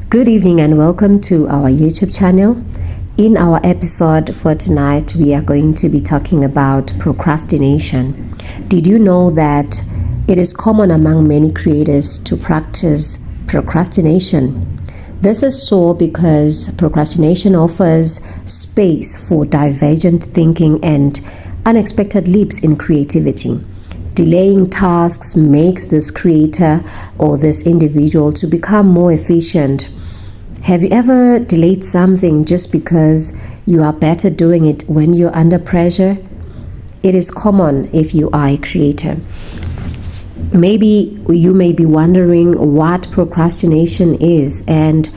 Good evening and welcome to our YouTube channel. In our episode for tonight, we are going to be talking about procrastination. Did you know that it is common among many creators to practice procrastination? This is so because procrastination offers space for divergent thinking and unexpected leaps in creativity. Delaying tasks makes this creator or this individual to become more efficient. Have you ever delayed something just because you are better doing it when you're under pressure? It is common if you are a creator. Maybe you may be wondering what procrastination is, and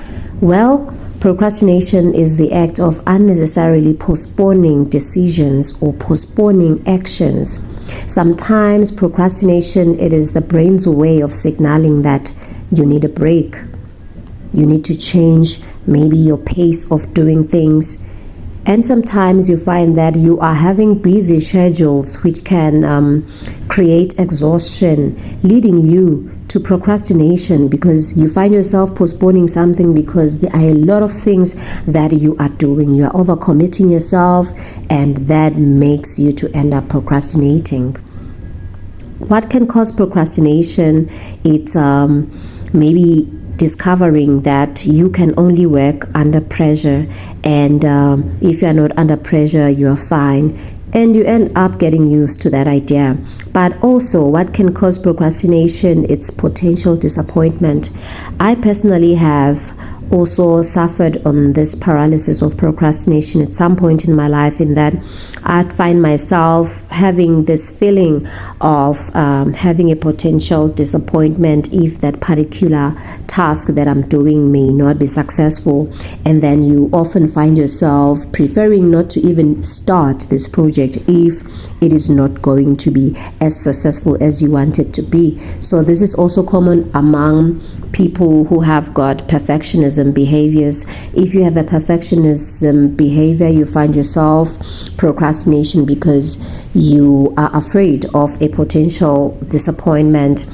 well, procrastination is the act of unnecessarily postponing decisions or postponing actions. Sometimes procrastination, it is the brain's way of signaling that you need a break. You need to change maybe your pace of doing things. And sometimes you find that you are having busy schedules which can create exhaustion, leading you to procrastination because you find yourself postponing something because there are a lot of things that you are doing. You are overcommitting yourself, and that makes you to end up procrastinating. What can cause procrastination? It's maybe discovering that you can only work under pressure, and if you are not under pressure, you are fine, and you end up getting used to that idea. But also, what can cause procrastination? It's potential disappointment. I personally have also suffered on this paralysis of procrastination at some point in my life, in that I'd find myself having this feeling of having a potential disappointment if that particular task that I'm doing may not be successful, and then you often find yourself preferring not to even start this project if it is not going to be as successful as you want it to be. So this is also common among people who have got perfectionism behaviors. If you have a perfectionism behavior, you find yourself procrastination because you are afraid of a potential disappointment.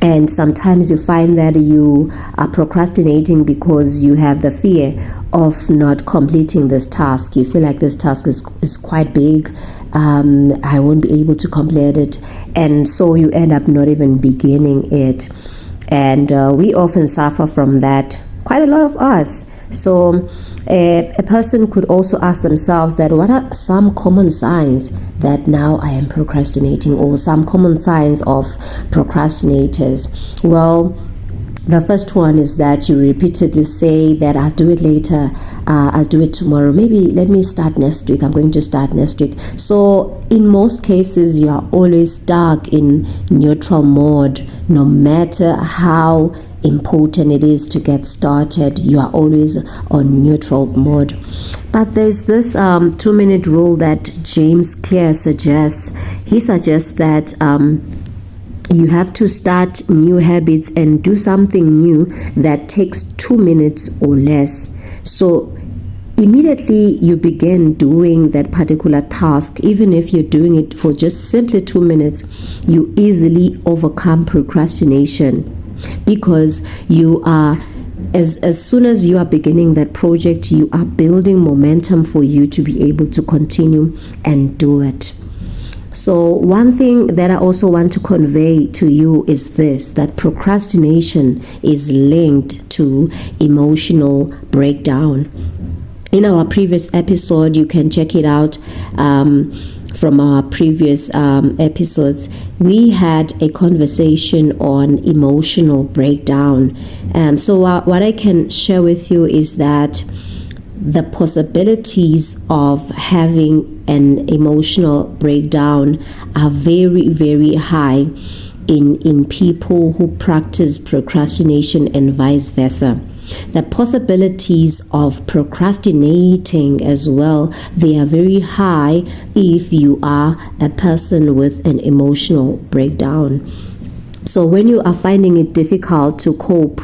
And sometimes you find that you are procrastinating because you have the fear of not completing this task. You feel like this task is quite big. I won't be able to complete it. And so you end up not even beginning it. And we often suffer from that, quite a lot of us. So a person could also ask themselves that what are some common signs that now I am procrastinating, or some common signs of procrastinators? Well, the first one is that you repeatedly say that I'll do it later, I'll do it tomorrow, maybe let me start next week, I'm going to start next week. So in most cases, you are always stuck in neutral mode. No matter how important it is to get started, you are always on neutral mode. But there's this 2-minute rule that James Clear suggests. He suggests that you have to start new habits and do something new that takes 2 minutes or less. So immediately you begin doing that particular task, even if you're doing it for just simply 2 minutes, you easily overcome procrastination, because you are, as soon as you are beginning that project, you are building momentum for you to be able to continue and do it. So one thing that I also want to convey to you is this, that procrastination is linked to emotional breakdown. In our previous episode, you can check it out from our previous episodes, we had a conversation on emotional breakdown. So what I can share with you is that the possibilities of having an emotional breakdown are very, very high in people who practice procrastination and vice versa. The possibilities of procrastinating as well, they are very high if you are a person with an emotional breakdown. So when you are finding it difficult to cope,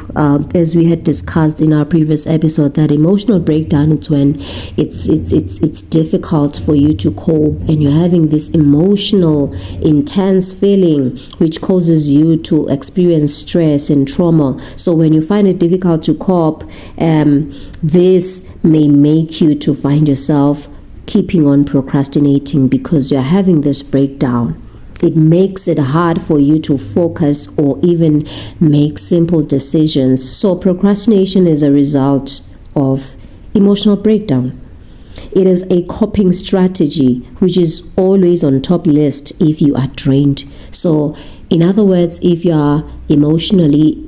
as we had discussed in our previous episode, that emotional breakdown is when it's difficult for you to cope, and you're having this emotional, intense feeling which causes you to experience stress and trauma. So when you find it difficult to cope, this may make you to find yourself keeping on procrastinating because you're having this breakdown. It makes it hard for you to focus or even make simple decisions. So procrastination is a result of emotional breakdown. It is a coping strategy which is always on top list if you are drained. So in other words, if you are emotionally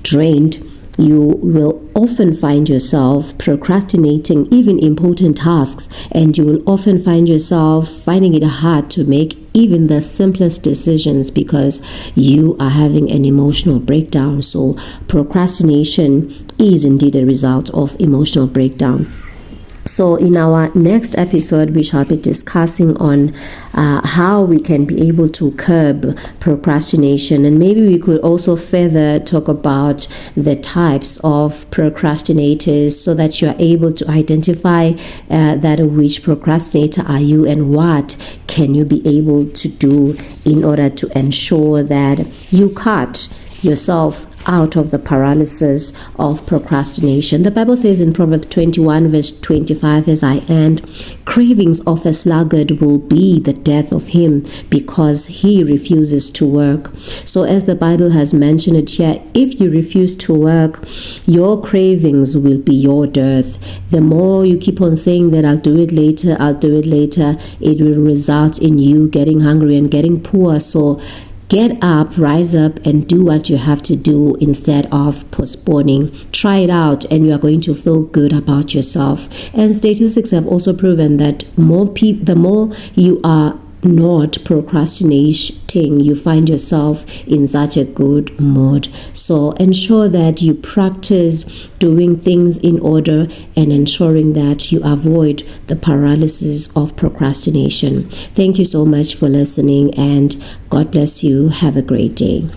drained, you will often find yourself procrastinating even important tasks, and you will often find yourself finding it hard to make even the simplest decisions because you are having an emotional breakdown. So procrastination is indeed a result of emotional breakdown. So in our next episode, we shall be discussing on how we can be able to curb procrastination, and maybe we could also further talk about the types of procrastinators so that you are able to identify that which procrastinator are you and what can you be able to do in order to ensure that you cut yourself out of the paralysis of procrastination. The Bible says in Proverbs 21 verse 25, as I end, cravings of a sluggard will be the death of him because he refuses to work. So as the Bible has mentioned it here, if you refuse to work, your cravings will be your death. The more you keep on saying that I'll do it later, it will result in you getting hungry and getting poor. So get up, rise up, and do what you have to do instead of postponing. Try it out, and you are going to feel good about yourself. And statistics have also proven that the more you are not procrastinating, you find yourself in such a good mood. So ensure that you practice doing things in order and ensuring that you avoid the paralysis of procrastination. Thank you so much for listening, and God bless you. Have a great day.